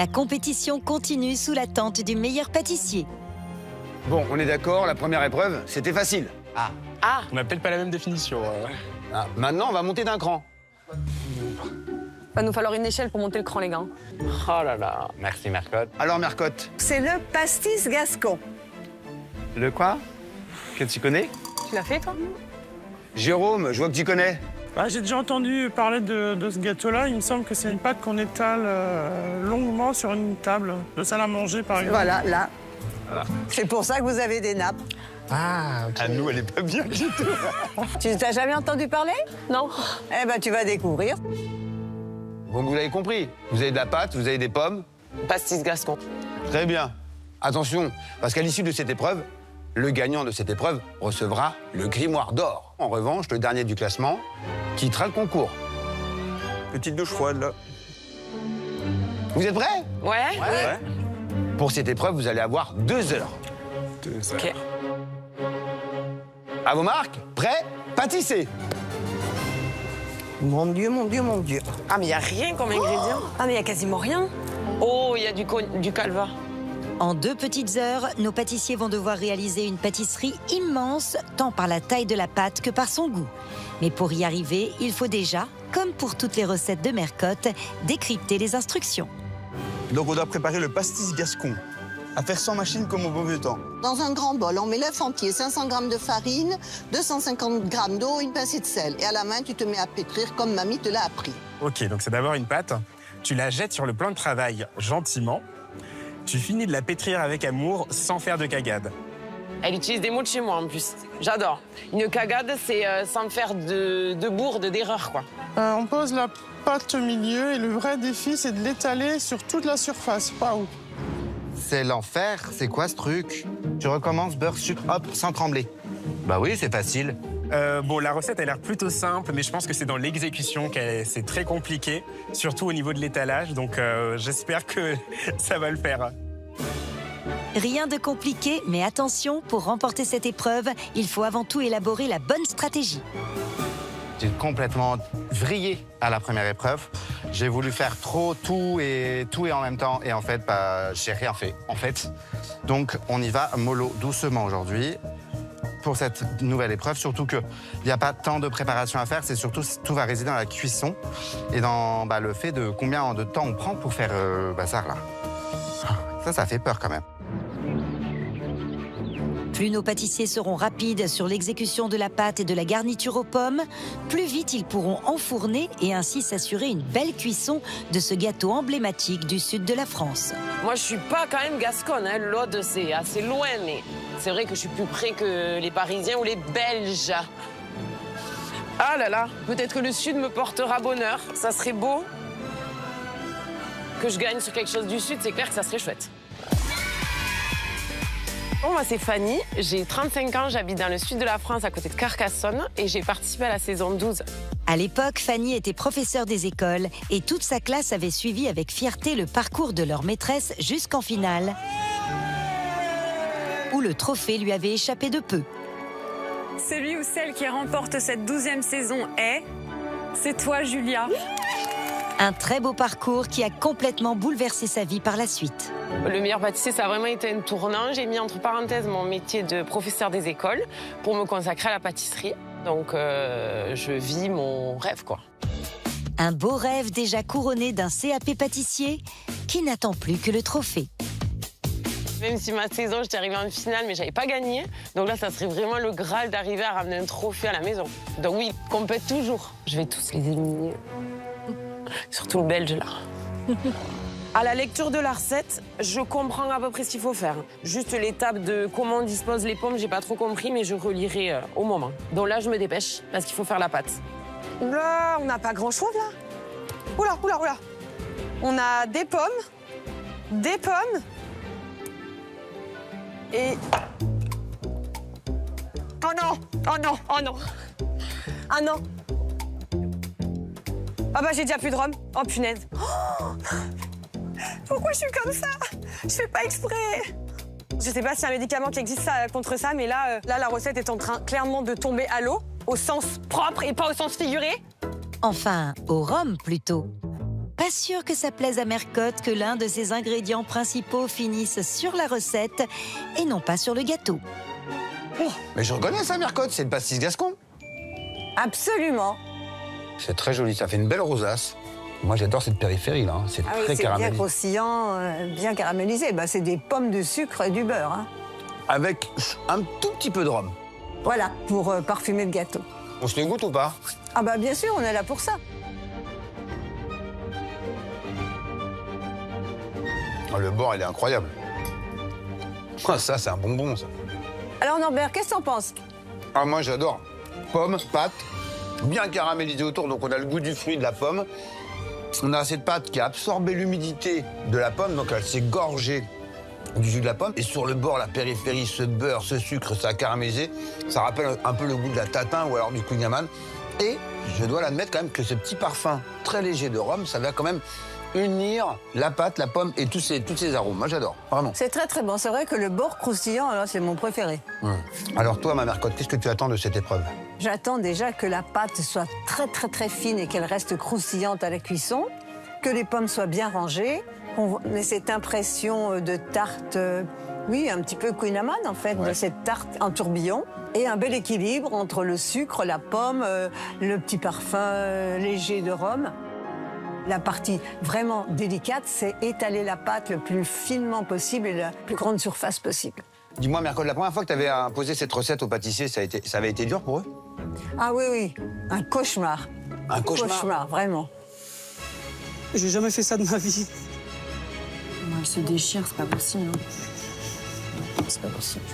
La compétition continue sous la tente du meilleur pâtissier. Bon, on est d'accord, la première épreuve, c'était facile. Ah, on n'a peut-être pas la même définition. Ah, maintenant, on va monter d'un cran. Va nous falloir une échelle pour monter le cran, les gars. Oh là là, merci Mercotte. Alors, Mercotte, C'est le pastis gascon. Le quoi? Que tu connais? Tu l'as fait, toi? Jérôme, je vois que tu connais. Bah, j'ai déjà entendu parler de ce gâteau-là. Il me semble que c'est une pâte qu'on étale longuement sur une table de salle à manger, par exemple. Voilà, là. Voilà. C'est pour ça que vous avez des nappes. Ah, ok. À nous, elle est pas bien du tout. Tu t'as jamais entendu parler? Non. Eh ben, tu vas découvrir. Donc, vous l'avez compris. Vous avez de la pâte, vous avez des pommes. Pastis gascon. Très bien. Attention, parce qu'à l'issue de cette épreuve, le gagnant de cette épreuve recevra le grimoire d'or. En revanche, le dernier du classement quittera le concours. Petite douche froide, là. Vous êtes prêts? Ouais. Pour cette épreuve, vous allez avoir 2 heures. 2 heures. Ok. À vos marques, prêts, pâtissez. Mon Dieu, mon Dieu, mon Dieu. Ah, mais il n'y a rien comme ingrédient. Ah, mais il n'y a quasiment rien. Oh, il y a du calva. En 2 petites heures, nos pâtissiers vont devoir réaliser une pâtisserie immense, tant par la taille de la pâte que par son goût. Mais pour y arriver, il faut déjà, comme pour toutes les recettes de Mercotte, décrypter les instructions. Donc on doit préparer le pastis gascon, à faire sans machine comme au bon vieux temps. Dans un grand bol, on met l'œuf entier, 500 g de farine, 250 g d'eau, une pincée de sel. Et à la main, tu te mets à pétrir comme mamie te l'a appris. Ok, donc c'est d'abord une pâte. Tu la jettes sur le plan de travail gentiment. Tu finis de la pétrir avec amour sans faire de cagade. Elle utilise des mots de chez moi, en plus. J'adore. Une cagade, c'est sans faire de bourde, d'erreur, quoi. On pose la pâte au milieu et le vrai défi, c'est de l'étaler sur toute la surface, pas haut. C'est l'enfer, c'est quoi ce truc? Tu recommences beurre, sucre, hop, sans trembler. Bah oui, c'est facile. Bon, la recette a l'air plutôt simple, mais je pense que c'est dans l'exécution que c'est très compliqué, surtout au niveau de l'étalage, donc j'espère que ça va le faire. Rien de compliqué, mais attention, pour remporter cette épreuve, il faut avant tout élaborer la bonne stratégie. J'ai complètement vrillé à la première épreuve. J'ai voulu faire trop tout et en même temps, et en fait, bah, j'ai rien fait, en fait. Donc, on y va mollo, doucement aujourd'hui. Pour cette nouvelle épreuve, surtout qu'il n'y a pas tant de préparation à faire, c'est surtout tout va résider dans la cuisson et dans le fait de combien de temps on prend pour faire ça là. Ça fait peur quand même. Plus nos pâtissiers seront rapides sur l'exécution de la pâte et de la garniture aux pommes, plus vite ils pourront enfourner et ainsi s'assurer une belle cuisson de ce gâteau emblématique du sud de la France. Moi, je suis pas quand même gasconne, hein. L'Aude, c'est assez loin, mais c'est vrai que je suis plus près que les Parisiens ou les Belges. Ah là là, peut-être que le Sud me portera bonheur. Ça serait beau que je gagne sur quelque chose du Sud, c'est clair que ça serait chouette. Bon, moi, c'est Fanny, j'ai 35 ans, j'habite dans le sud de la France, à côté de Carcassonne, et j'ai participé à la saison 12. À l'époque, Fanny était professeure des écoles et toute sa classe avait suivi avec fierté le parcours de leur maîtresse jusqu'en finale, où le trophée lui avait échappé de peu. Celui ou celle qui remporte cette 12e saison est... C'est toi, Julia. Un très beau parcours qui a complètement bouleversé sa vie par la suite. Le meilleur pâtissier, ça a vraiment été un tournant. J'ai mis entre parenthèses mon métier de professeur des écoles pour me consacrer à la pâtisserie. Donc, je vis mon rêve, quoi. Un beau rêve déjà couronné d'un CAP pâtissier qui n'attend plus que le trophée. Même si ma saison, j'étais arrivée en finale, mais j'avais pas gagné. Donc là, ça serait vraiment le Graal d'arriver à ramener un trophée à la maison. Donc oui, compète toujours. Je vais tous les éliminer. Surtout le Belge, là. À la lecture de la recette, je comprends à peu près ce qu'il faut faire. Juste l'étape de comment on dispose les pommes, j'ai pas trop compris, mais je relirai au moment. Donc là, je me dépêche, parce qu'il faut faire la pâte. Oula, on n'a pas grand-chose, là. Oula, oula, oula. On a des pommes, et... Oh non, oh non, oh non. Ah non. Ah bah j'ai déjà plus de rhum. Oh punaise. Oh, pourquoi je suis comme ça? Je fais pas exprès. Je sais pas s'il y a un médicament qui existe contre ça, mais là, la recette est en train clairement de tomber à l'eau, au sens propre et pas au sens figuré. Enfin, au rhum plutôt. pas sûr que ça plaise à Mercotte que l'un de ses ingrédients principaux finisse sur la recette et non pas sur le gâteau. Mais je reconnais ça, Mercotte, c'est le pastis gascon. Absolument. C'est très joli, ça fait une belle rosace. Moi, j'adore cette périphérie, là. C'est Ah oui, très c'est bien caramélisé. croustillant, bien caramélisé. Bah, c'est des pommes de sucre et du beurre. Hein. Avec un tout petit peu de rhum. Voilà, pour parfumer le gâteau. On se le goûte ou pas? Ah bah bien sûr, on est là pour ça. Oh, le bord, il est incroyable. Ah, ça, c'est un bonbon, ça. Alors Norbert, qu'est-ce que t'en penses? Ah, moi, j'adore. Pomme, pâte, bien caramélisée autour. Donc, on a le goût du fruit, de la pomme. On a cette pâte qui a absorbé l'humidité de la pomme. Donc, elle s'est gorgée du jus de la pomme. Et sur le bord, la périphérie, ce beurre, ce sucre, ça a caramélisé. Ça rappelle un peu le goût de la tatin ou alors du kouign-amann. Et je dois l'admettre quand même que ce petit parfum très léger de rhum, ça va quand même unir la pâte, la pomme et tous ces arômes. Moi, j'adore, vraiment. C'est très très bon. C'est vrai que le bord croustillant, alors c'est mon préféré. Alors toi, ma Mercotte, qu'est-ce que tu attends de cette épreuve? J'attends déjà que la pâte soit très très très fine et qu'elle reste croustillante à la cuisson, que les pommes soient bien rangées, qu'on ait cette impression de tarte, oui, un petit peu kouign-amann en fait, de cette tarte en tourbillon, et un bel équilibre entre le sucre, la pomme, le petit parfum léger de rhum. La partie vraiment délicate, c'est étaler la pâte le plus finement possible et la plus grande surface possible. Dis-moi, Mercotte, la première fois que tu avais imposé cette recette aux pâtissiers, ça avait été dur pour eux? Ah oui, oui, un cauchemar. Un cauchemar? Vraiment. J'ai jamais fait ça de ma vie. Elle se déchire, c'est pas possible. C'est pas possible.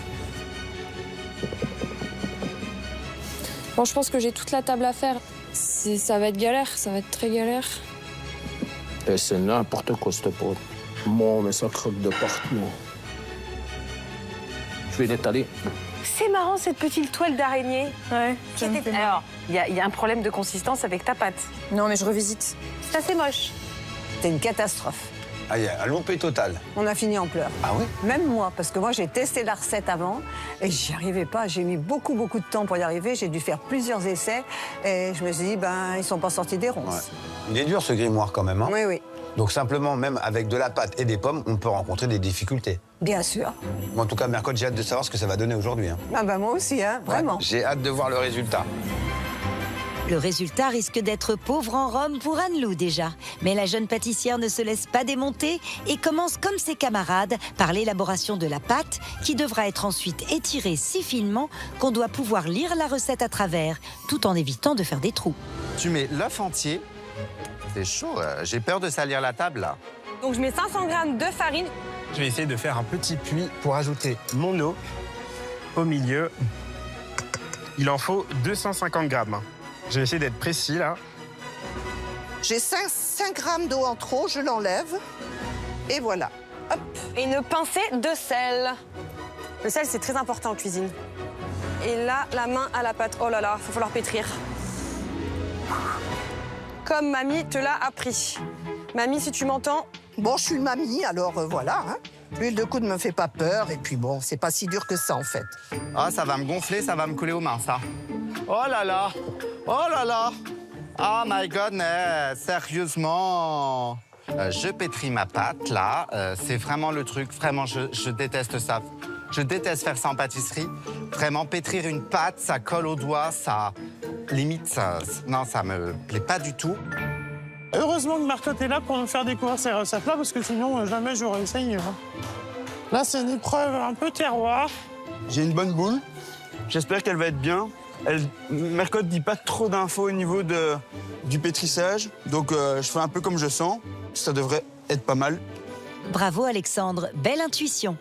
Bon, je pense que j'ai toute la table à faire. Ça va être galère, ça va être très galère. Et c'est n'importe quoi, cette pote. Moi, mais ça croque de partout. Je vais l'étaler. C'est marrant cette petite toile d'araignée. Ouais. Alors, il y a un problème de consistance avec ta pâte. Non, mais je revisite. Ça, c'est moche. C'est une catastrophe. Ah, il y a un loupé total. On a fini en pleurs. Ah oui? Même moi, parce que moi, j'ai testé la recette avant et j'y arrivais pas. J'ai mis beaucoup de temps pour y arriver. J'ai dû faire plusieurs essais et je me suis dit, ben, ils sont pas sortis des ronces. Ouais. Il est dur, ce grimoire, quand même, hein? Oui, oui. Donc, simplement, même avec de la pâte et des pommes, on peut rencontrer des difficultés. Bien sûr. Moi, en tout cas, Mercotte, j'ai hâte de savoir ce que ça va donner aujourd'hui. Hein. Ah ben, moi aussi, hein, vraiment. Ouais, j'ai hâte de voir le résultat. Le résultat risque d'être pauvre en rhum pour Anne-Lou déjà. Mais la jeune pâtissière ne se laisse pas démonter et commence comme ses camarades par l'élaboration de la pâte qui devra être ensuite étirée si finement qu'on doit pouvoir lire la recette à travers, tout en évitant de faire des trous. Tu mets l'œuf entier. C'est chaud, j'ai peur de salir la table là. Donc je mets 500 g de farine. Je vais essayer de faire un petit puits pour ajouter mon eau au milieu. Il en faut 250 grammes. Je vais essayer d'être précis, là. J'ai 5 grammes d'eau en trop, je l'enlève. Et voilà. Hop. Et une pincée de sel. Le sel, c'est très important en cuisine. Et là, la main à la pâte. Oh là là, il va falloir pétrir. Comme mamie te l'a appris. Mamie, si tu m'entends... Bon, je suis une mamie, alors voilà. Hein. L'huile de coude ne me fait pas peur. Et puis bon, c'est pas si dur que ça, en fait. Ah, ça va me gonfler, ça va me coller aux mains, ça. Oh là là! Oh là là! Oh my goodness! Sérieusement! Je pétris ma pâte, là. C'est vraiment le truc. Vraiment, je déteste ça. Je déteste faire ça en pâtisserie. Vraiment, pétrir une pâte, ça colle aux doigts, ça... Limite, ça... Non, ça me plaît pas du tout. Heureusement que Mercotte est là pour nous faire découvrir ces recettes-là, parce que sinon, jamais j'aurais essayé. Là, c'est une épreuve un peu terroir. J'ai une bonne boule. J'espère qu'elle va être bien. Mercotte dit pas trop d'infos au niveau du pétrissage. Donc, je fais un peu comme je sens. Ça devrait être pas mal. Bravo Alexandre, belle intuition.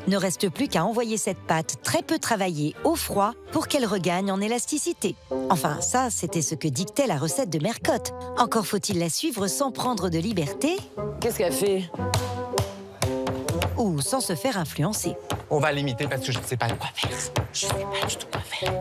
Ne reste plus qu'à envoyer cette pâte très peu travaillée au froid pour qu'elle regagne en élasticité. Enfin, ça, c'était ce que dictait la recette de Mercotte. Encore faut-il la suivre sans prendre de liberté. Qu'est-ce qu'elle fait? Ou sans se faire influencer. On va l'imiter parce que je ne sais pas quoi faire. Je ne sais pas du tout quoi faire.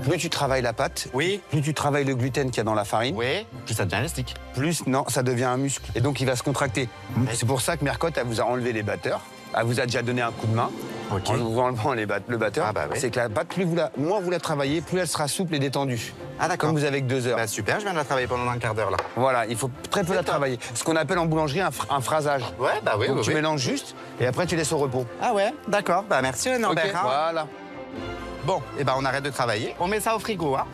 Plus tu travailles la pâte, oui, plus tu travailles le gluten qu'il y a dans la farine, oui, plus ça devient élastique. Plus, non, ça devient un muscle. Et donc, il va se contracter. C'est pour ça que Mercotte, elle vous a enlevé les batteurs. Elle vous a déjà donné un coup de main. Okay. En vous enlevant le batteur. Ah bah oui. C'est que la pâte, moins vous la travaillez, plus elle sera souple et détendue. Ah d'accord. Comme vous avez que 2 heures. Bah, super, je viens de la travailler pendant un quart d'heure là. Voilà, il faut très peu la travailler. Ce qu'on appelle en boulangerie un phrasage. Ouais, bah oui, Donc oui, tu oui. mélanges juste et après tu laisses au repos. Ah ouais, d'accord. Bah merci Norbert. Ok, hein. voilà. Bon, et ben on arrête de travailler. On met ça au frigo, hein.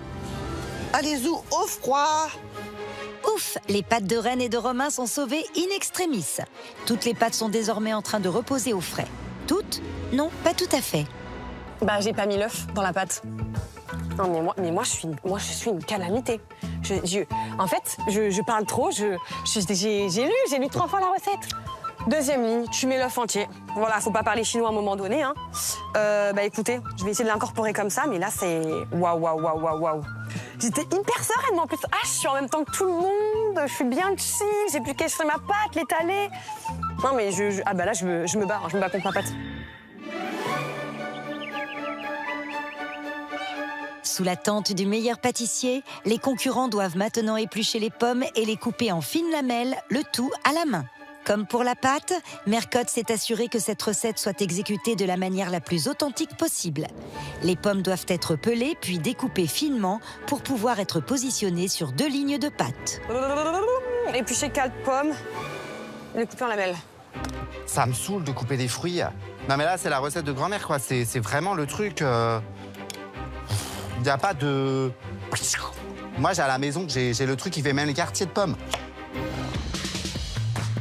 Allez-y au froid. Ouf, les pâtes de Reine et de Romain sont sauvées in extremis. Toutes les pâtes sont désormais en train de reposer au frais. Toutes? Non, pas tout à fait. Bah, j'ai pas mis l'œuf dans la pâte. Non, mais moi, je suis une calamité. En fait, je parle trop. J'ai lu 3 fois la recette. Deuxième ligne, tu mets l'œuf entier. Voilà, faut pas parler chinois à un moment donné. Hein. Bah écoutez, je vais essayer de l'incorporer comme ça, mais là, c'est waouh. J'étais hyper sereine, en plus. Ah, je suis en même temps que tout le monde. Je suis bien chill. J'ai plus qu'à faire ma pâte, l'étaler. Non, mais ah bah là, je me bats. Je me bats contre ma pâte. Sous la tente du meilleur pâtissier, les concurrents doivent maintenant éplucher les pommes et les couper en fines lamelles, le tout à la main. Comme pour la pâte, Mercotte s'est assuré que cette recette soit exécutée de la manière la plus authentique possible. Les pommes doivent être pelées puis découpées finement pour pouvoir être positionnées sur 2 lignes de pâte. Éplucher 4 pommes, les couper en lamelles. Ça me saoule de couper des fruits. Non mais là, c'est la recette de grand-mère, quoi. C'est vraiment le truc... Il n'y a pas de... Moi, j'ai à la maison, j'ai le truc qui fait même les quartiers de pommes.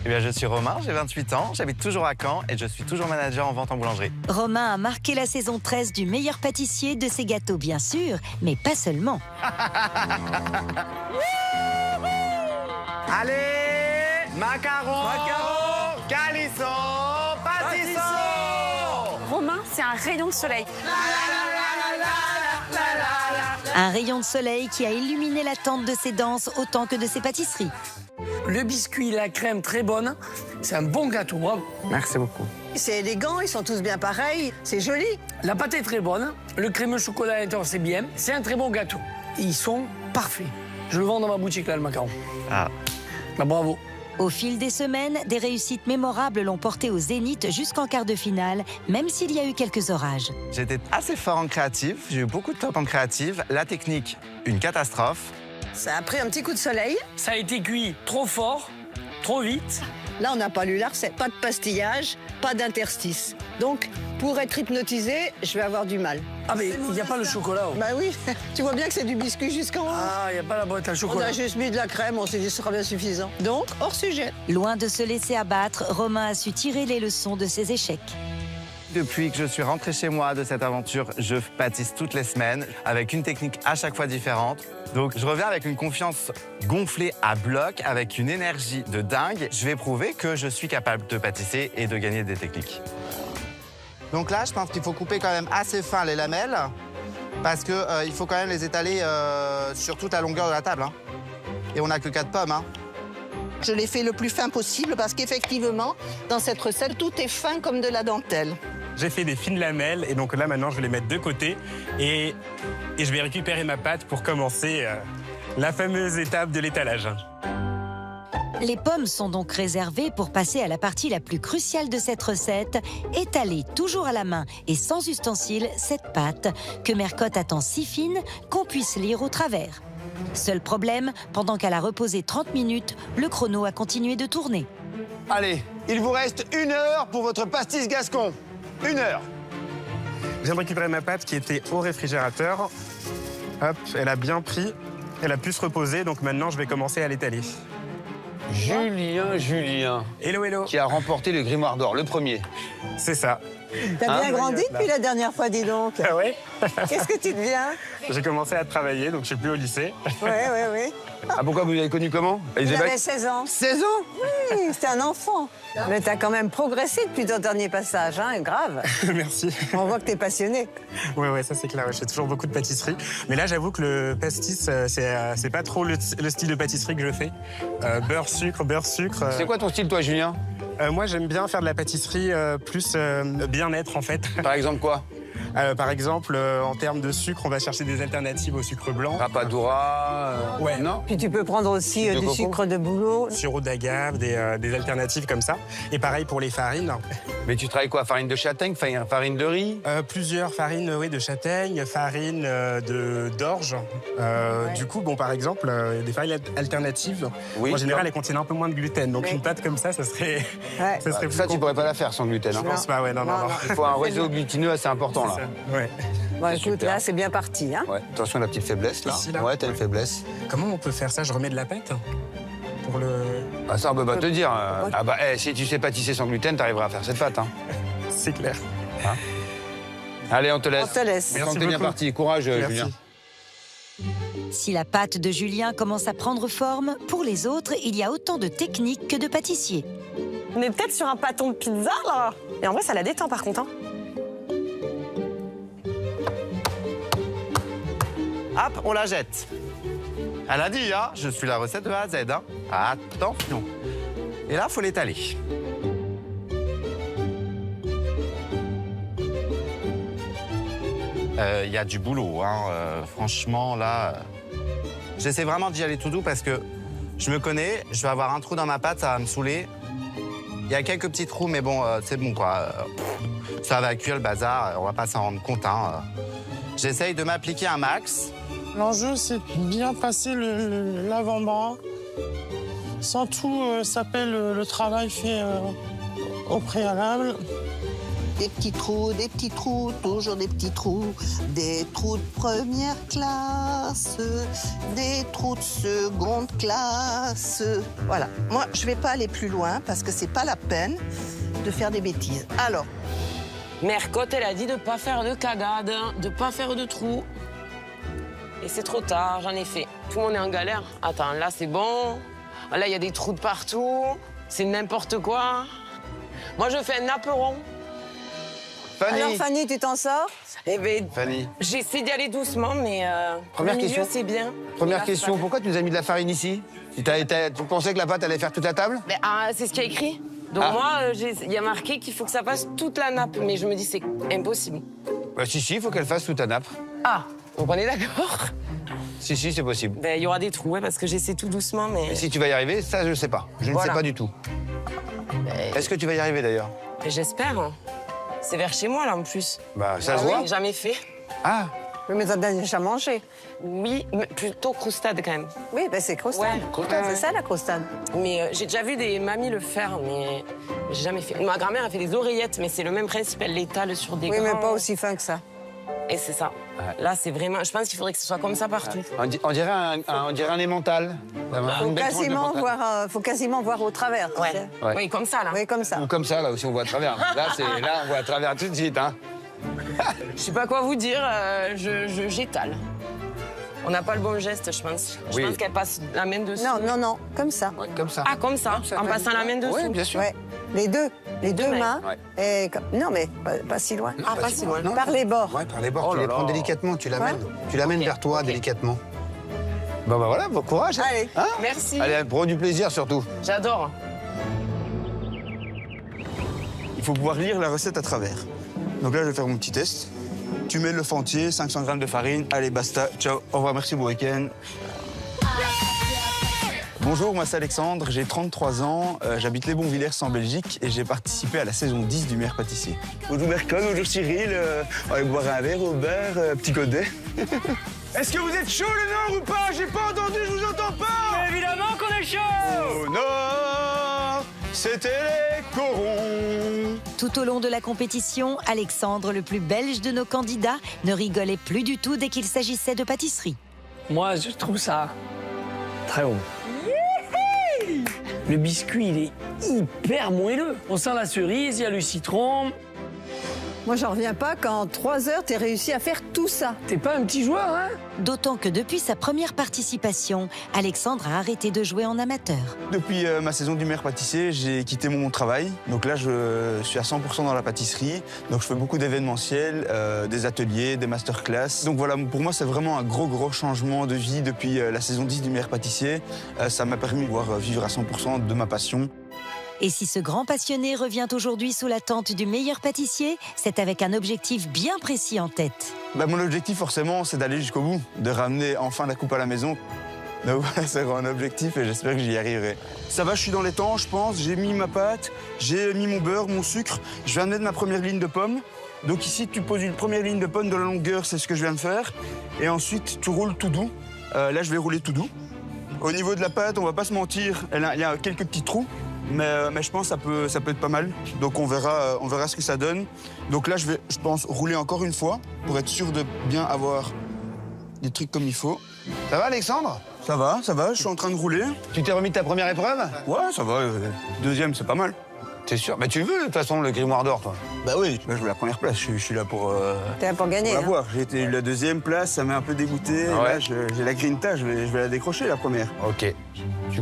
Eh bien, je suis Romain, j'ai 28 ans, j'habite toujours à Caen et je suis toujours manager en vente en boulangerie. Romain a marqué la saison 13 du meilleur pâtissier de ses gâteaux, bien sûr, mais pas seulement. Allez, macarons, calisson, pâtisson. Romain, c'est un rayon de soleil. Un rayon de soleil qui a illuminé la tente de ses danses autant que de ses pâtisseries. Le biscuit, la crème très bonne, c'est un bon gâteau, bravo. Merci beaucoup. C'est élégant, ils sont tous bien pareils, c'est joli. La pâte est très bonne, le crémeux chocolat à l'intérieur, c'est bien. C'est un très bon gâteau. Ils sont parfaits. Je le vends dans ma boutique, là, le macaron. Ah. Bah, bravo. Au fil des semaines, des réussites mémorables l'ont porté au zénith jusqu'en quart de finale, même s'il y a eu quelques orages. J'étais assez fort en créatif, j'ai eu beaucoup de top en créative. La technique, une catastrophe. Ça a pris un petit coup de soleil. Ça a été cuit trop fort, trop vite. Là, on n'a pas lu la recette. Pas de pastillage, pas d'interstice. Donc, pour être hypnotisé, je vais avoir du mal. Ah, mais il n'y a pas le chocolat. Oh. Bah oui, tu vois bien que c'est du biscuit jusqu'en haut. Ah, il n'y a pas la boîte à On chocolat. a juste mis de la crème, on s'est dit que ce sera bien suffisant. Donc, hors sujet. Loin de se laisser abattre, Romain a su tirer les leçons de ses échecs. Depuis que je suis rentré chez moi de cette aventure, je pâtisse toutes les semaines avec une technique à chaque fois différente. Donc je reviens avec une confiance gonflée à bloc, avec une énergie de dingue. Je vais prouver que je suis capable de pâtisser et de gagner des techniques. Donc là, je pense qu'il faut couper quand même assez fin les lamelles parce que il faut quand même les étaler sur toute la longueur de la table. Hein. Et on n'a que 4 pommes. Hein. Je l'ai fait le plus fin possible parce qu'effectivement, dans cette recette, tout est fin comme de la dentelle. J'ai fait des fines lamelles et donc là maintenant je vais les mettre de côté et je vais récupérer ma pâte pour commencer la fameuse étape de l'étalage. Les pommes sont donc réservées pour passer à la partie la plus cruciale de cette recette, étaler toujours à la main et sans ustensile cette pâte que Mercotte attend si fine qu'on puisse lire au travers. Seul problème, pendant qu'elle a reposé 30 minutes, le chrono a continué de tourner. Allez, il vous reste 1 heure pour votre pastis gascon. 1 heure. Je viens de récupérer ma pâte qui était au réfrigérateur. Hop, elle a bien pris, elle a pu se reposer, donc maintenant je vais commencer à l'étaler. Julien. Hello, hello. Qui a remporté le grimoire d'or, le premier. C'est ça. T'as bien grandi depuis la dernière fois, dis donc. Ah ouais. Qu'est-ce que tu deviens? J'ai commencé à travailler, donc je suis plus au lycée. Oui. Ah, pourquoi vous l'avez connu comment? Il avait 16 ans. 16 ans? Oui, c'était un enfant. Mais t'as quand même progressé depuis ton dernier passage, hein, grave. Merci. On voit que t'es passionné. Ouais, ça c'est clair. Je fais toujours beaucoup de pâtisserie. Mais là, j'avoue que le pastis, c'est pas trop le style de pâtisserie que je fais. Beurre, sucre. C'est quoi ton style, toi, Julien? Moi, j'aime bien faire de la pâtisserie plus bien-être, en fait. Par exemple, quoi? Par exemple, en termes de sucre, on va chercher des alternatives au sucre blanc. Rapadura, ouais. Non. Puis tu peux prendre aussi du sucre de bouleau. Sirop d'agave, des alternatives comme ça. Et pareil pour les farines. Mais tu travailles quoi? Farine de châtaigne, farine de riz? Plusieurs farines, oui, de châtaigne, farine d'orge. Du coup, bon, par exemple, des farines alternatives, en général, elles contiennent un peu moins de gluten. Donc une pâte comme ça serait, ça serait plus Ça, tu pourrais pas la faire sans gluten. Je pense pas, ouais, non. Il faut un réseau glutineux assez important, là. Ouais. Bon, écoute, là, c'est bien parti. Hein. Ouais. Attention à la petite faiblesse, là. Ici, là. Ouais, t'as une faiblesse. Comment on peut faire ça? Je remets de la pâte pour le... Ah, ça, on peut pas te dire. Ah bah, si tu sais pâtisser sans gluten, t'arriveras à faire cette pâte. Hein. C'est clair. Hein? Allez, on te laisse. On te laisse. Merci beaucoup. Bien parti. Courage, Julien. Si la pâte de Julien commence à prendre forme, pour les autres, il y a autant de techniques que de pâtissiers. On est peut-être sur un pâton de pizza, là. Et en vrai, ça la détend, par contre. Hein. Hop, on la jette. Elle a dit, hein, je suis la recette de A à Z. Hein. Attention. Et là, il faut l'étaler. Il y a du boulot, hein. Franchement, là, j'essaie vraiment d'y aller tout doux parce que je me connais, je vais avoir un trou dans ma pâte, ça va me saouler. Il y a quelques petits trous, mais bon, c'est bon, quoi. Ça va cuire le bazar, on va pas s'en rendre compte, hein. J'essaye de m'appliquer un max. L'enjeu, c'est de bien passer l'avant-bras. Sans tout s'appelle le travail fait au préalable. Des petits trous, toujours des petits trous. Des trous de première classe, des trous de seconde classe. Voilà. Moi, je vais pas aller plus loin parce que c'est pas la peine de faire des bêtises. Alors. Mercotte, elle a dit de pas faire de cagade, de pas faire de trous. Et c'est trop tard, j'en ai fait. Tout le monde est en galère. Attends, là, c'est bon. Là, il y a des trous de partout. C'est n'importe quoi. Moi, je fais un apéron. Fanny. Alors, Fanny, tu t'en sors? Eh ben, Fanny. j'essaie d'y aller doucement, mais Première le milieu, question. c'est bien. Première question, pourquoi tu nous as mis de la farine ici? Tu pensais que la pâte allait faire toute la table? Mais, c'est ce qu'il y a écrit. Donc moi, il y a marqué qu'il faut que ça fasse toute la nappe. Mais je me dis, c'est impossible. Bah si, il faut qu'elle fasse toute la nappe. Ah, donc on est d'accord? Si, c'est possible. Ben, il y aura des trous, ouais, parce que j'essaie tout doucement, mais... Et si tu vas y arriver, ça, je sais pas. Je ne sais pas du tout. Est-ce que tu vas y arriver, d'ailleurs? J'espère. Hein. C'est vers chez moi, là, en plus. Bah, ça se voit. Oui, jamais fait. Ah. Mais t'as déjà mangé? Oui, mais plutôt croustade, quand même. Oui, ben c'est croustade. Ouais. Croustade, c'est ça, la croustade. Mais j'ai déjà vu des mamies le faire, mais j'ai jamais fait. Ma grand-mère a fait des oreillettes, mais c'est le même principe, elle l'étale sur des Oui, grands... mais pas aussi fin que ça. Et c'est ça. Là, c'est vraiment... Je pense qu'il faudrait que ce soit comme ça partout. On dirait un emmental. Faut quasiment voir au travers. Tu sais. Ouais. Oui, comme ça, là. Oui, comme ça. Ou comme ça, là aussi, on voit à travers. Là, on voit à travers tout de suite. Hein. Je sais pas quoi vous dire, j'étale. On n'a pas le bon geste, je pense. Je pense qu'elle passe la main dessous. Non, comme ça. Ouais, comme ça. Ah, comme ça, en passant la main dessous. Oui, bien sûr. Ouais. Les deux mains. Ouais. Et non, mais pas si loin. Ah, pas si loin. Par les bords. Ouais, par les bords. Oh tu là les prends là. délicatement, tu l'amènes. Ouais. Tu l'amènes vers toi, délicatement. Bon, bah voilà, bon courage. Allez. Hein? Merci. Allez, prends du plaisir surtout. J'adore. Il faut pouvoir lire la recette à travers. Donc là, je vais faire mon petit test. Tu mets l'œuf entier, 500 g de farine. Allez, basta. Ciao. Au revoir, merci, bon week-end. Bonjour, moi c'est Alexandre, j'ai 33 ans, j'habite les Bonvillers en Belgique et j'ai participé à la saison 10 du Meilleur Pâtissier. Bonjour Mercon, bonjour Cyril, on va boire un verre au bar, petit godet. Est-ce que vous êtes chaud le Nord ou pas? J'ai pas entendu, je vous entends pas. Mais évidemment qu'on est chaud. Au Nord, c'était les corons. Tout au long de la compétition, Alexandre, le plus belge de nos candidats, ne rigolait plus du tout dès qu'il s'agissait de pâtisserie. Moi, je trouve ça très bon. Le biscuit, il est hyper moelleux. On sent la cerise, il y a le citron. Moi, j'en reviens pas qu'en 3 heures, t'aies réussi à faire tout ça. T'es pas un petit joueur, hein? D'autant que depuis sa première participation, Alexandre a arrêté de jouer en amateur. Depuis ma saison du Meilleur Pâtissier, j'ai quitté mon travail. Donc là, je suis à 100% dans la pâtisserie. Donc je fais beaucoup d'événementiels, des ateliers, des masterclass. Donc voilà, pour moi, c'est vraiment un gros changement de vie depuis la saison 10 du Meilleur Pâtissier. Ça m'a permis de pouvoir vivre à 100% de ma passion. Et si ce grand passionné revient aujourd'hui sous la tente du meilleur pâtissier, c'est avec un objectif bien précis en tête. Mon objectif, forcément, c'est d'aller jusqu'au bout, de ramener enfin la coupe à la maison. Donc voilà, c'est un objectif et j'espère que j'y arriverai. Ça va, je suis dans les temps, je pense. J'ai mis ma pâte, j'ai mis mon beurre, mon sucre. Je viens de mettre ma première ligne de pommes. Donc ici, tu poses une première ligne de pommes de la longueur, c'est ce que je viens de faire. Et ensuite, tu roules tout doux. Là, je vais rouler tout doux. Au niveau de la pâte, on va pas se mentir, il y a quelques petits trous. Mais je pense que ça peut être pas mal. Donc on verra ce que ça donne. Donc là, je pense, rouler encore une fois pour être sûr de bien avoir des trucs comme il faut. Ça va, Alexandre? Ça va, je suis en train de rouler. Tu t'es remis de ta première épreuve? Ouais, ça va. Deuxième, c'est pas mal. T'es sûr? Mais tu veux, de toute façon, le grimoire d'or, toi? Bah oui, moi, je veux la première place. Je suis là pour... T'es là pour gagner, pour voir. J'ai été la deuxième place, ça m'a un peu dégoûté. Ah ouais. Là, j'ai la grinta, je vais la décrocher, la première. Ok.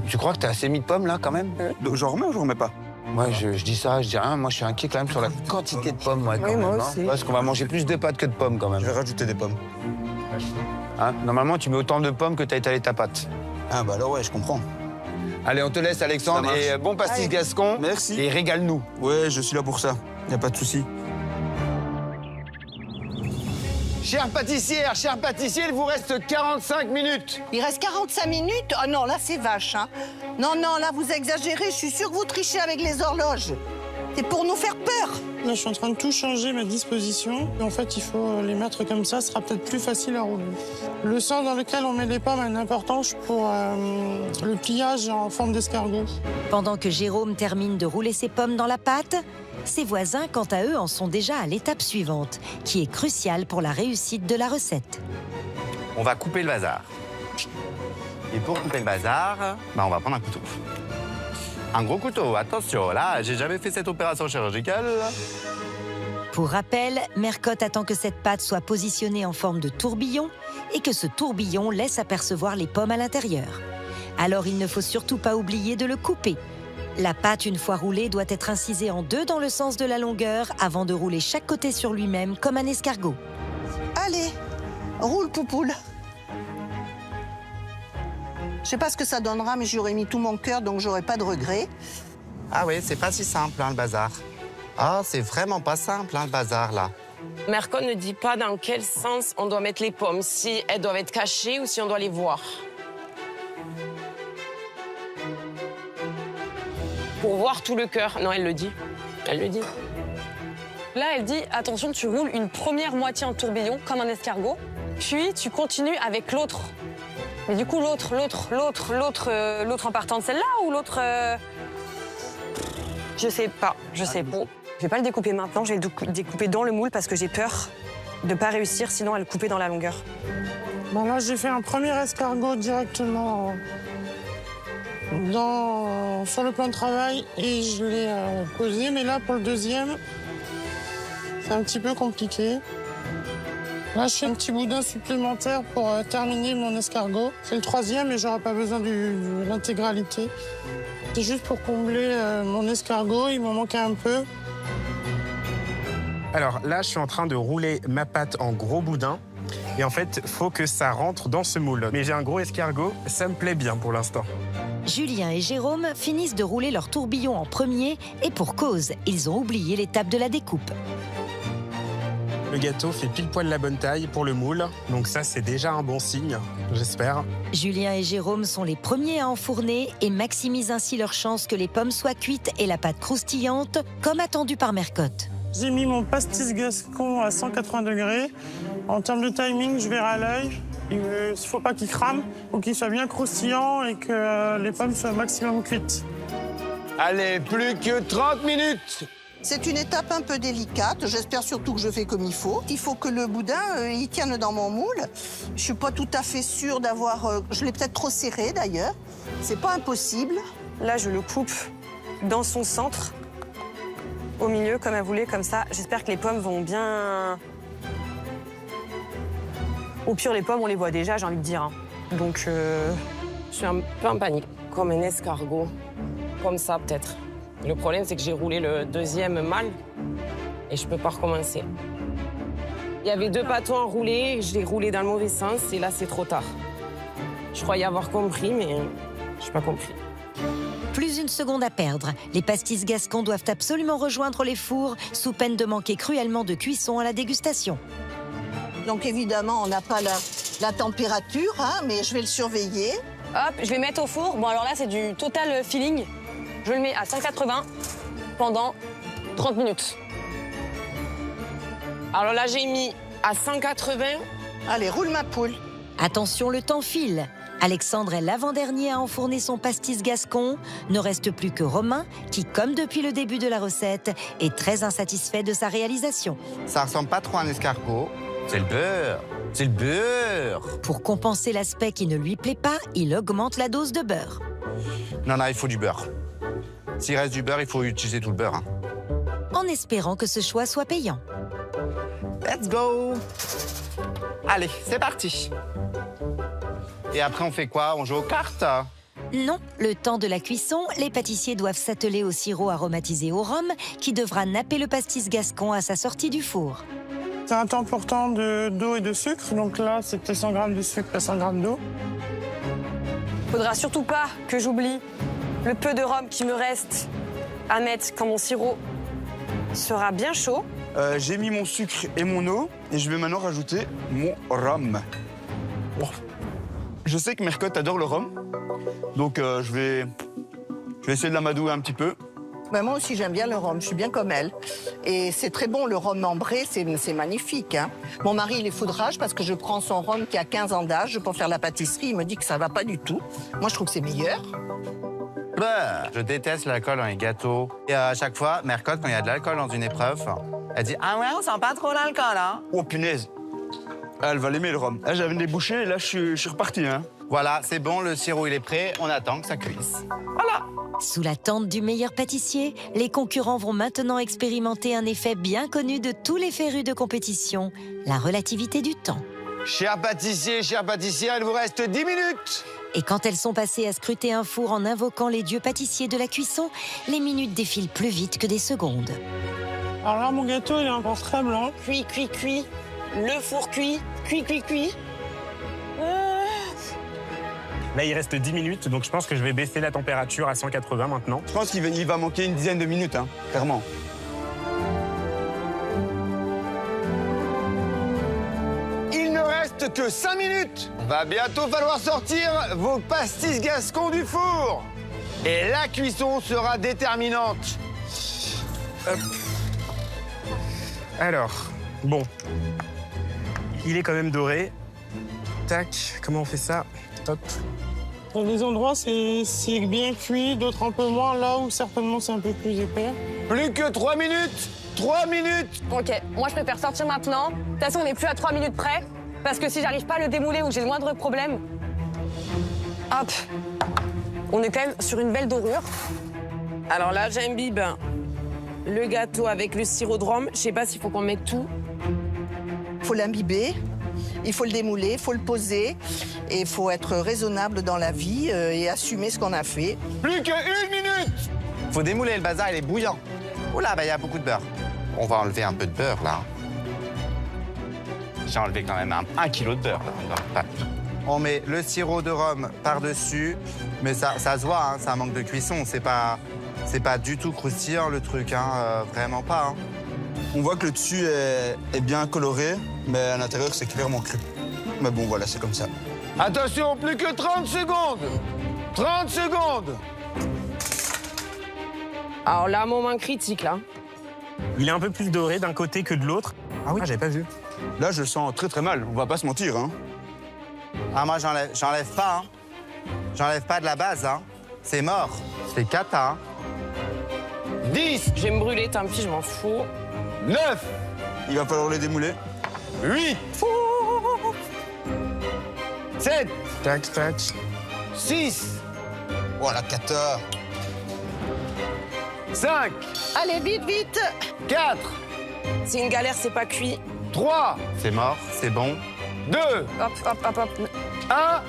Tu crois que t'as assez mis de pommes, là, quand même? Donc, j'en remets ou j'en remets pas? Moi, je dis ça, je dis rien. Moi, je suis inquiet quand même sur la quantité de pommes, quand même. moi aussi. Parce qu'on va manger plus de pâtes que de pommes, quand même. Je vais rajouter des pommes. Hein? Normalement, tu mets autant de pommes que t'as étalé ta pâte. Ah bah alors ouais, je comprends. Allez, on te laisse, Alexandre, et bon pastis gascon. Merci. Et régale-nous. Ouais, je suis là pour ça. Y a pas de souci. Chère pâtissière, il vous reste 45 minutes. Il reste 45 minutes? Oh non, là, c'est vache, hein. Non, là, vous exagérez. Je suis sûre que vous trichez avec les horloges. C'est pour nous faire peur. Là, je suis en train de tout changer, ma disposition. Et en fait, il faut les mettre comme ça, ce sera peut-être plus facile à rouler. Le sens dans lequel on met les pommes a une importance pour le pliage en forme d'escargot. Pendant que Jérôme termine de rouler ses pommes dans la pâte, ses voisins, quant à eux, en sont déjà à l'étape suivante, qui est cruciale pour la réussite de la recette. On va couper le bazar. Et pour couper le bazar, on va prendre un couteau. Un gros couteau, attention, là, j'ai jamais fait cette opération chirurgicale. Pour rappel, Mercotte attend que cette pâte soit positionnée en forme de tourbillon et que ce tourbillon laisse apercevoir les pommes à l'intérieur. Alors il ne faut surtout pas oublier de le couper. La pâte, une fois roulée, doit être incisée en deux dans le sens de la longueur avant de rouler chaque côté sur lui-même comme un escargot. Allez, roule, poupoule. Je sais pas ce que ça donnera, mais j'y aurais mis tout mon cœur, donc j'aurais pas de regrets. Ah oui, c'est pas si simple, hein, le bazar. Ah, c'est vraiment pas simple, hein, le bazar, là. Mercotte ne dit pas dans quel sens on doit mettre les pommes, si elles doivent être cachées ou si on doit les voir. Pour voir tout le cœur. Non, elle le dit. Elle le dit. Là, elle dit, attention, tu roules une première moitié en tourbillon, comme un escargot, puis tu continues avec l'autre. Mais du coup, l'autre en partant de celle-là ou l'autre... Je sais pas. Je vais pas le découper maintenant, je vais le découper dans le moule parce que j'ai peur de pas réussir, sinon à le couper dans la longueur. Bon, là, j'ai fait un premier escargot directement sur le plan de travail et je l'ai posé. Mais là, pour le deuxième, c'est un petit peu compliqué. Là, je fais un petit boudin supplémentaire pour terminer mon escargot. C'est le troisième et j'aurai pas besoin de l'intégralité. C'est juste pour combler mon escargot, il m'en manquait un peu. Alors là, je suis en train de rouler ma pâte en gros boudin. Et en fait, il faut que ça rentre dans ce moule. Mais j'ai un gros escargot, ça me plaît bien pour l'instant. Julien et Jérôme finissent de rouler leur tourbillon en premier et pour cause, ils ont oublié l'étape de la découpe. Le gâteau fait pile poil la bonne taille pour le moule, donc ça c'est déjà un bon signe, j'espère. Julien et Jérôme sont les premiers à enfourner et maximisent ainsi leur chance que les pommes soient cuites et la pâte croustillante, comme attendu par Mercotte. J'ai mis mon pastis gascon à 180 degrés. En termes de timing, je verrai à l'œil. Il ne faut pas qu'il crame, il faut qu'il soit bien croustillant et que les pommes soient maximum cuites. Allez, plus que 30 minutes. C'est une étape un peu délicate. J'espère surtout que je fais comme il faut. Il faut que le boudin, il tienne dans mon moule. Je suis pas tout à fait sûre d'avoir... je l'ai peut-être trop serré, d'ailleurs. C'est pas impossible. Là, je le coupe dans son centre, au milieu, comme elle voulait, comme ça. J'espère que les pommes vont bien... Au pire, les pommes, on les voit déjà, j'ai envie de dire. Hein. Donc, je suis un peu en panique. Comme un escargot. Comme ça, peut-être. Le problème, c'est que j'ai roulé le deuxième mal et je peux pas recommencer. Il y avait 2 pâteaux à rouler, je l'ai roulé dans le mauvais sens et là, c'est trop tard. Je croyais avoir compris, mais je n'ai pas compris. Plus une seconde à perdre. Les pastis gascons doivent absolument rejoindre les fours, sous peine de manquer cruellement de cuisson à la dégustation. Donc évidemment, on n'a pas la température, hein, mais je vais le surveiller. Hop, je vais mettre au four. Bon, alors là, c'est du total feeling. Je le mets à 180 pendant 30 minutes. Alors là, j'ai mis à 180. Allez, roule ma poule. Attention, le temps file. Alexandre est l'avant-dernier à enfourner son pastis gascon. Ne reste plus que Romain, qui, comme depuis le début de la recette, est très insatisfait de sa réalisation. Ça ressemble pas trop à un escargot. C'est le beurre. C'est le beurre. Pour compenser l'aspect qui ne lui plaît pas, il augmente la dose de beurre. Non, il faut du beurre. S'il reste du beurre, il faut utiliser tout le beurre. Hein. En espérant que ce choix soit payant. Let's go. Allez, c'est parti. Et après, on fait quoi? On joue aux cartes? Non, le temps de la cuisson, les pâtissiers doivent s'atteler au sirop aromatisé au rhum qui devra napper le pastis gascon à sa sortie du four. C'est un temps important d'eau et de sucre. Donc là, c'était 100 g de sucre et 100 g d'eau. Faudra surtout pas que j'oublie le peu de rhum qui me reste à mettre quand mon sirop sera bien chaud. J'ai mis mon sucre et mon eau et je vais maintenant rajouter mon rhum. Oh. Je sais que Mercotte adore le rhum, donc je vais essayer de l'amadouer un petit peu. Ben, moi aussi, j'aime bien le rhum, je suis bien comme elle. Et c'est très bon, le rhum ambré, c'est magnifique. Hein. Mon mari, il est foudrage parce que je prends son rhum qui a 15 ans d'âge pour faire la pâtisserie. Il me dit que ça va pas du tout. Moi, je trouve que c'est meilleur. Je déteste l'alcool dans les gâteaux. Et à chaque fois, Mercotte, quand il y a de l'alcool dans une épreuve, elle dit « Ah ouais, on sent pas trop l'alcool, hein ?» Oh punaise, elle va l'aimer le rhum. Ah, j'avais des bouchées et là, je suis reparti. Hein. Voilà, c'est bon, le sirop, il est prêt. On attend que ça cuise. Voilà. Sous la tente du meilleur pâtissier, les concurrents vont maintenant expérimenter un effet bien connu de tous les férus de compétition, la relativité du temps. Chers pâtissiers, il vous reste 10 minutes. Et quand elles sont passées à scruter un four en invoquant les dieux pâtissiers de la cuisson, les minutes défilent plus vite que des secondes. Alors là, mon gâteau, il est encore très blanc. Cuit, cuit, cuit. Le four cuit. Cuit, cuit, cuit. Là, il reste 10 minutes, donc je pense que je vais baisser la température à 180 maintenant. Je pense qu'il va manquer une dizaine de minutes, hein, clairement. Il ne reste que 5 minutes. Va bientôt falloir sortir vos pastis gascons du four. Et la cuisson sera déterminante. Hop. Alors, bon. Il est quand même doré. Tac, comment on fait ça? Hop. Dans des endroits, c'est bien cuit, d'autres un peu moins. Là où certainement c'est un peu plus épais. Plus que 3 minutes. 3 minutes. Ok, moi je préfère sortir maintenant. De toute façon, on n'est plus à 3 minutes près. Parce que si j'arrive pas à le démouler ou que j'ai le moindre problème, hop, on est quand même sur une belle dorure. Alors là, j'imbibe le gâteau avec le sirop de rhum. Je sais pas s'il faut qu'on mette tout. Il faut l'imbiber, il faut le démouler, il faut le poser. Et il faut être raisonnable dans la vie et assumer ce qu'on a fait. Plus que 1 minute. Faut démouler, le bazar, il est bouillant. Oula, bah il y a beaucoup de beurre. On va enlever un peu de beurre, là. J'ai enlevé quand même 1 kilo de beurre, là. On met le sirop de rhum par-dessus, mais ça se voit, hein, c'est un manque de cuisson. C'est pas du tout croustillant, le truc, hein, vraiment pas. Hein. On voit que le dessus est bien coloré, mais à l'intérieur, c'est clairement cru. Mais bon, voilà, c'est comme ça. Attention, plus que 30 secondes. 30 secondes. Alors là, moment critique, là. Il est un peu plus doré d'un côté que de l'autre. Ah oui, j'avais pas vu. Là, je le sens très très mal, on va pas se mentir. Hein. Ah, moi, j'enlève pas. Hein. J'enlève pas de la base. Hein. C'est mort. C'est cata. Hein. 10. Je vais me brûler, tant pis, je m'en fous. 9. Il va falloir les démouler. 8. 7. Tac, tac. 6. Voilà, 14. 5. Allez, vite, vite. 4. C'est une galère, c'est pas cuit. 3. C'est mort, c'est bon. 2. Hop, hop, hop, hop. 1.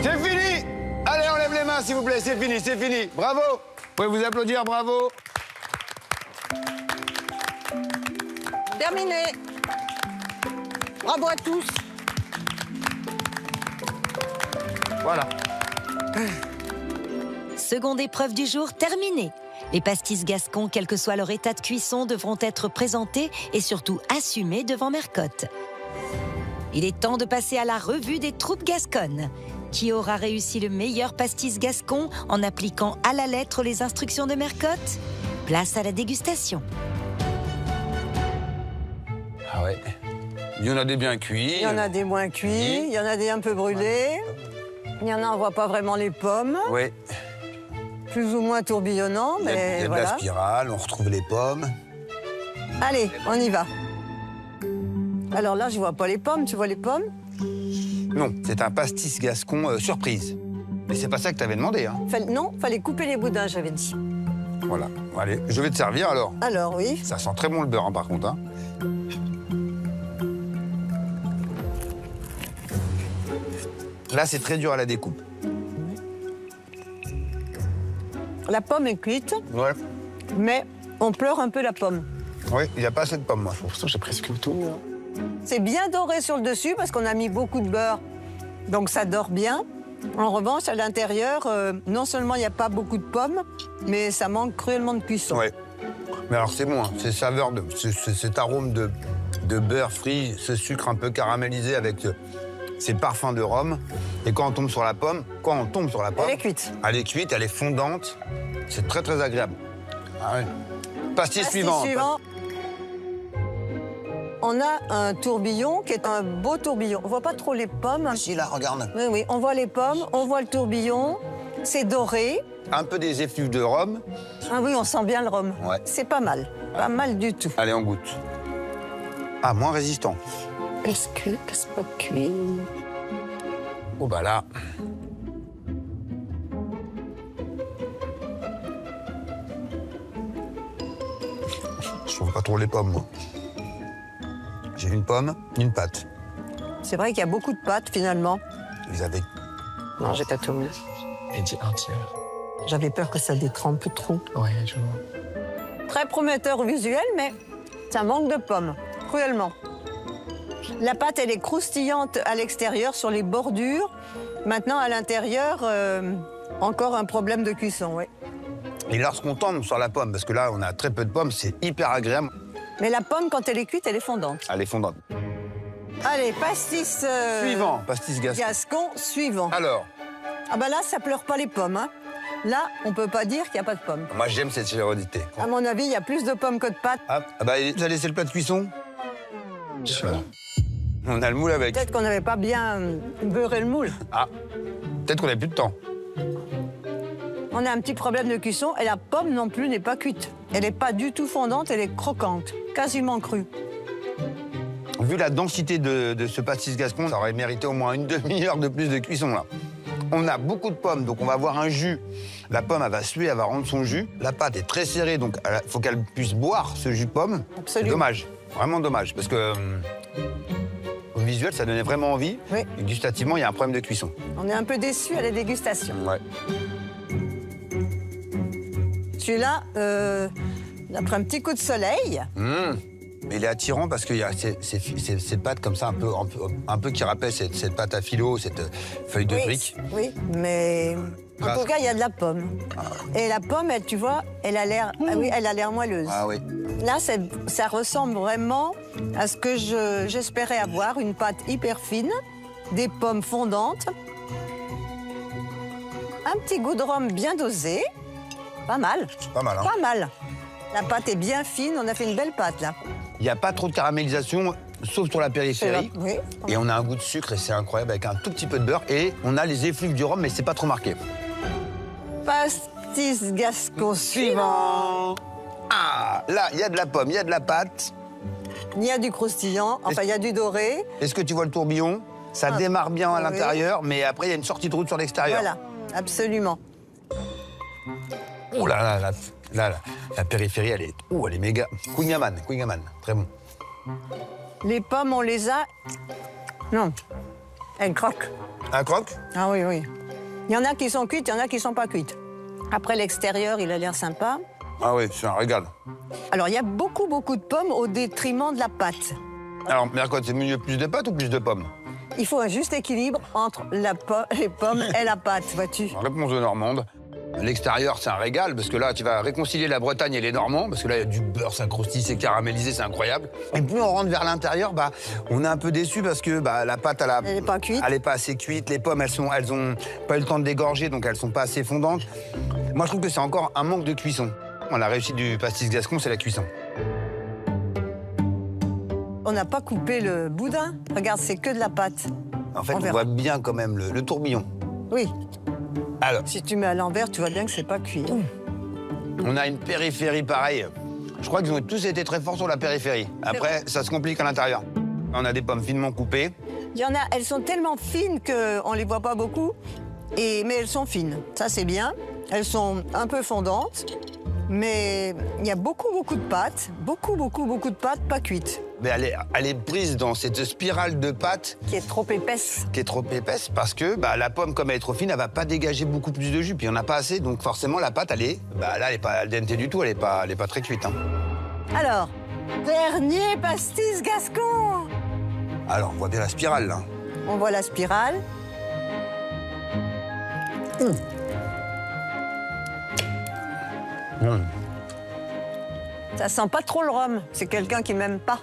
C'est fini. Allez, on lève les mains, s'il vous plaît. C'est fini, c'est fini. Bravo. Vous pouvez vous applaudir, bravo. Terminé. Bravo à tous. Ce seconde épreuve du jour terminée. Les pastis gascons, quel que soit leur état de cuisson, devront être présentés et surtout assumés devant Mercotte. Il est temps de passer à la revue des troupes gasconnes. Qui aura réussi le meilleur pastis gascon en appliquant à la lettre les instructions de Mercotte? Place à la dégustation. Ah ouais. Il y en a des bien cuits. Il y en a des moins cuits, il y en a des un peu brûlés. Il y en a, on voit pas vraiment les pommes. Oui. Plus ou moins tourbillonnants, mais Il y a de voilà. la spirale, on retrouve les pommes. Allez, on y va. Alors là, je vois pas les pommes, tu vois les pommes? Non, c'est un pastis gascon surprise. Mais c'est pas ça que t'avais demandé, hein. Non, fallait couper les boudins, j'avais dit. Voilà. Allez, je vais te servir alors. Alors, oui. Ça sent très bon le beurre, hein, par contre. Hein. Là, c'est très dur à la découpe. La pomme est cuite, Ouais. mais on pleure un peu la pomme. Oui, il n'y a pas assez de pommes, moi. Pour ça, j'ai presque tout. C'est bien doré sur le dessus parce qu'on a mis beaucoup de beurre, donc ça dort bien. En revanche, à l'intérieur, non seulement il n'y a pas beaucoup de pommes, mais ça manque cruellement de cuisson. Ouais. Mais alors, c'est bon, hein. Ces saveurs, cet arôme de beurre frit, ce sucre un peu caramélisé avec ces parfums de rhum. Et quand on tombe sur la pomme, Elle est cuite. Elle est cuite, elle est fondante. C'est très, très agréable. Ah ouais. Pastis suivant. On a un tourbillon qui est un beau tourbillon. On voit pas trop les pommes. Si, là, regarde. Oui, oui, on voit les pommes, on voit le tourbillon. C'est doré. Un peu des effluves de rhum. Ah oui, on sent bien le rhum. Ouais. C'est pas mal. Pas mal du tout. Allez, on goûte. Ah, moins résistant. Est-ce que c'est pas cuit? Oh, bah là. Je trouve pas trop les pommes, moi. J'ai une pomme, une pâte. C'est vrai qu'il y a beaucoup de pâtes, finalement. Vous avez... Non, j'ai tout mis. Et dit un tiers. J'avais peur que ça détrempe trop. Ouais, je vois. Très prometteur au visuel, mais ça manque de pommes, cruellement. La pâte, elle est croustillante à l'extérieur, sur les bordures. Maintenant, à l'intérieur, encore un problème de cuisson, oui. Et lorsqu'on tombe sur la pomme, parce que là, on a très peu de pommes, c'est hyper agréable. Mais la pomme, quand elle est cuite, elle est fondante. Elle est fondante. Allez, pastis... Suivant, pastis gascon. Gascon, suivant. Alors? Ah bah là, ça pleure pas les pommes, hein. Là, on peut pas dire qu'il n'y a pas de pommes. Moi, j'aime cette générosité. À mon avis, il y a plus de pommes que de pâtes. Ah bah, vous a laissé le plat de cuisson? Voilà. On a le moule avec. Peut-être qu'on n'avait pas bien beurré le moule. Ah, peut-être qu'on n'a plus de temps. On a un petit problème de cuisson et la pomme non plus n'est pas cuite. Elle n'est pas du tout fondante, elle est croquante, quasiment crue. Vu la densité de ce pastis gascon, ça aurait mérité au moins une demi-heure de plus de cuisson, là. On a beaucoup de pommes, donc on va avoir un jus. La pomme, elle va suer, elle va rendre son jus. La pâte est très serrée, donc il faut qu'elle puisse boire ce jus de pomme. Absolument. Dommage, vraiment dommage, parce que au visuel, ça donnait vraiment envie. Oui. Et gustativement, il y a un problème de cuisson. On est un peu déçus à la dégustation. Ouais. Celui-là, après un petit coup de soleil. Mais il est attirant parce qu'il y a ces pâtes comme ça, un peu qui rappellent cette pâte à filo, cette feuille de brique. Oui, mais en tout cas, il y a de la pomme. Et la pomme, elle, tu vois, elle a l'air elle a l'air moelleuse. Ah oui. Là, ça ressemble vraiment à ce que j'espérais avoir, une pâte hyper fine, des pommes fondantes, un petit goût de rhum bien dosé. Pas mal. Pas mal, hein. Pas mal. La pâte est bien fine, on a fait une belle pâte, là. Il n'y a pas trop de caramélisation, sauf sur la périphérie. Oui. Et on a un goût de sucre et c'est incroyable avec un tout petit peu de beurre. Et on a les effluves du rhum, mais c'est pas trop marqué. Pastis gascon suivant. Ah, là, il y a de la pomme, il y a de la pâte. Il y a du croustillant, enfin, il y a du doré. Est-ce que tu vois le tourbillon? Ça démarre bien à oui. l'intérieur, mais après, il y a une sortie de route sur l'extérieur. Voilà, absolument. Oh là là, la périphérie, elle est méga. Kouign-Amann, très bon. Les pommes, on les a... Non, elles croquent. Un croque? Ah oui, oui. Il y en a qui sont cuites, il y en a qui sont pas cuites. Après, l'extérieur, il a l'air sympa. Ah oui, c'est un régal. Alors, il y a beaucoup de pommes au détriment de la pâte. Alors, Mercotte, c'est mieux plus de pâtes ou plus de pommes? Il faut un juste équilibre entre les pommes et la pâte, vois-tu. Réponse de Normande. L'extérieur, c'est un régal, parce que là, tu vas réconcilier la Bretagne et les Normands, parce que là, il y a du beurre, ça croustille, c'est caramélisé, c'est incroyable. Et plus on rentre vers l'intérieur, on est un peu déçu parce que la pâte, elle n'est pas cuite. Elle n'est pas assez cuite. Les pommes, elles ont pas eu le temps de dégorger, donc elles sont pas assez fondantes. Moi, je trouve que c'est encore un manque de cuisson. La réussite du pastis gascon, c'est la cuisson. On n'a pas coupé le boudin. Regarde, c'est que de la pâte. En fait, on voit bien quand même le tourbillon. Oui. Alors. Si tu mets à l'envers, tu vois bien que c'est pas cuit. On a une périphérie pareille. Je crois qu'ils ont tous été très forts sur la périphérie. Après, ça se complique à l'intérieur. On a des pommes finement coupées. Il y en a, elles sont tellement fines qu'on les voit pas beaucoup, mais elles sont fines. Ça, c'est bien. Elles sont un peu fondantes, mais il y a beaucoup de pâtes, beaucoup de pâtes pas cuites. Mais elle est prise dans cette spirale de pâte... Qui est trop épaisse. Qui est trop épaisse parce que la pomme, comme elle est trop fine, elle va pas dégager beaucoup plus de jus. Puis il n'y en a pas assez, donc forcément la pâte, elle est pas al dente du tout, elle est pas très cuite. Hein. Alors, dernier pastis gascon. Alors, on voit bien la spirale, là. On voit la spirale. Ça sent pas trop le rhum. C'est quelqu'un qui m'aime pas.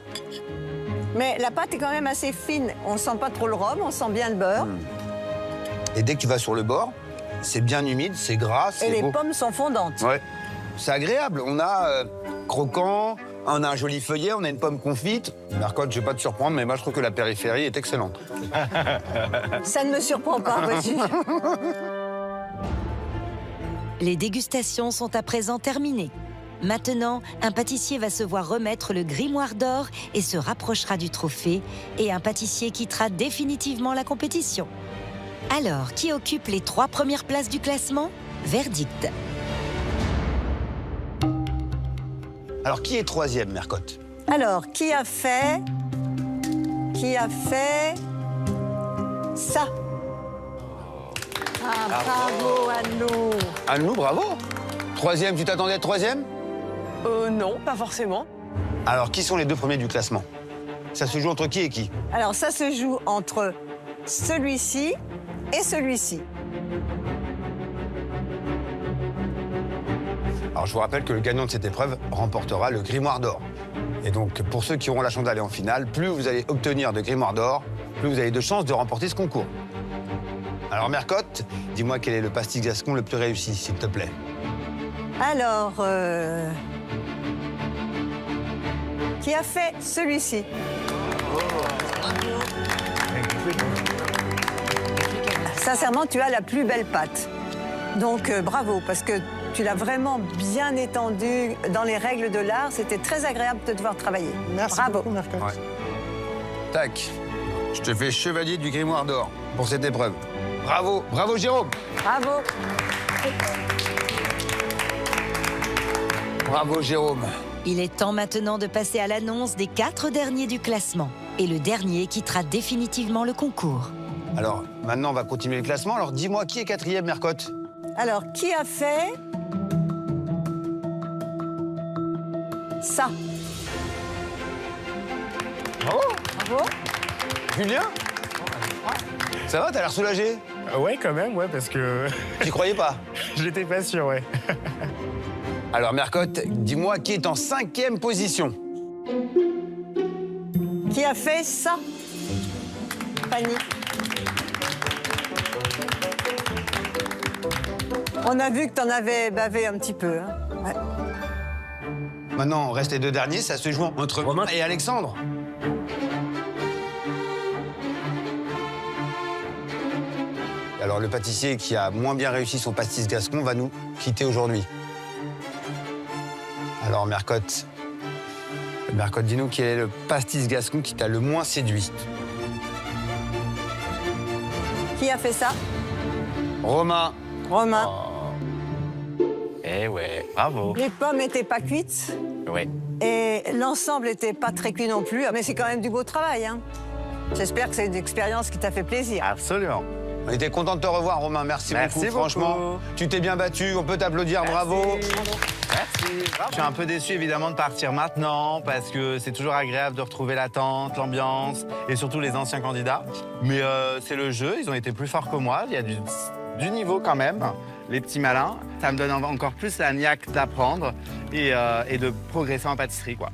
Mais la pâte est quand même assez fine. On sent pas trop le rhum, on sent bien le beurre. Et dès que tu vas sur le bord, c'est bien humide, c'est gras, c'est beau. Et les beau. pommes sont fondantes. Ouais. C'est agréable. On a croquant, on a un joli feuillet, on a une pomme confite. Mercotte, je vais pas te surprendre, mais moi je trouve que la périphérie est excellente. Ça ne me surprend pas, vois-tu. Les dégustations sont à présent terminées. Maintenant, un pâtissier va se voir remettre le grimoire d'or et se rapprochera du trophée, et un pâtissier quittera définitivement la compétition. Alors, qui occupe les 3 premières places du classement? Verdict. Alors, qui est 3e, Mercotte? Alors, qui a fait ça? Ah, bravo, Anne-Lou. Anne-Lou, bravo. 3e, tu t'attendais à être 3e? Non, pas forcément. Alors, qui sont les 2 premiers du classement? Ça se joue entre qui et qui? Alors, ça se joue entre celui-ci et celui-ci. Alors, je vous rappelle que le gagnant de cette épreuve remportera le grimoire d'or. Et donc, pour ceux qui auront la chance d'aller en finale, plus vous allez obtenir de grimoire d'or, plus vous avez de chances de remporter ce concours. Alors, Mercotte, dis-moi quel est le pastis gascon le plus réussi, s'il te plaît. Alors, qui a fait celui-ci? Sincèrement, tu as la plus belle pâte. Donc, bravo, parce que tu l'as vraiment bien étendue dans les règles de l'art. C'était très agréable de te voir travailler. Merci bravo. beaucoup, Mercotte. Ouais. Tac, je te fais chevalier du grimoire d'or pour cette épreuve. Bravo, bravo Jérôme. Bravo. Bravo Jérôme. Il est temps maintenant de passer à l'annonce des 4 derniers du classement. Et le dernier quittera définitivement le concours. Alors, maintenant, on va continuer le classement. Alors, dis-moi, qui est 4e, Mercotte? Alors, qui a fait ça? Bravo. Bravo. Julien? Ça va, t'as l'air soulagé? Ouais, quand même, ouais, parce que... Tu croyais pas? J'étais pas sûr, ouais. Alors, Mercotte, dis-moi qui est en 5e position? Qui a fait ça? Fanny. On a vu que t'en avais bavé un petit peu. Hein. Ouais. Maintenant, on reste les 2 derniers. Ça se joue entre Romain et Alexandre. Alors, le pâtissier qui a moins bien réussi son pastis gascon va nous quitter aujourd'hui. Alors, Mercotte, dis-nous quel est le pastis gascon qui t'a le moins séduit? Qui a fait ça? Romain. Romain. Oh. Eh ouais, bravo. Les pommes n'étaient pas cuites. Ouais. Et l'ensemble n'était pas très cuit non plus. Mais c'est quand même du beau travail. Hein. J'espère que c'est une expérience qui t'a fait plaisir. Absolument. On était content de te revoir, Romain. Merci beaucoup. Franchement, tu t'es bien battu. On peut t'applaudir. Bravo. Merci. Je suis un peu déçu, évidemment, de partir maintenant, parce que c'est toujours agréable de retrouver l'attente, l'ambiance, et surtout les anciens candidats. Mais c'est le jeu. Ils ont été plus forts que moi. Il y a du niveau quand même. les petits malins. Ça me donne encore plus la niaque d'apprendre et de progresser en pâtisserie, quoi.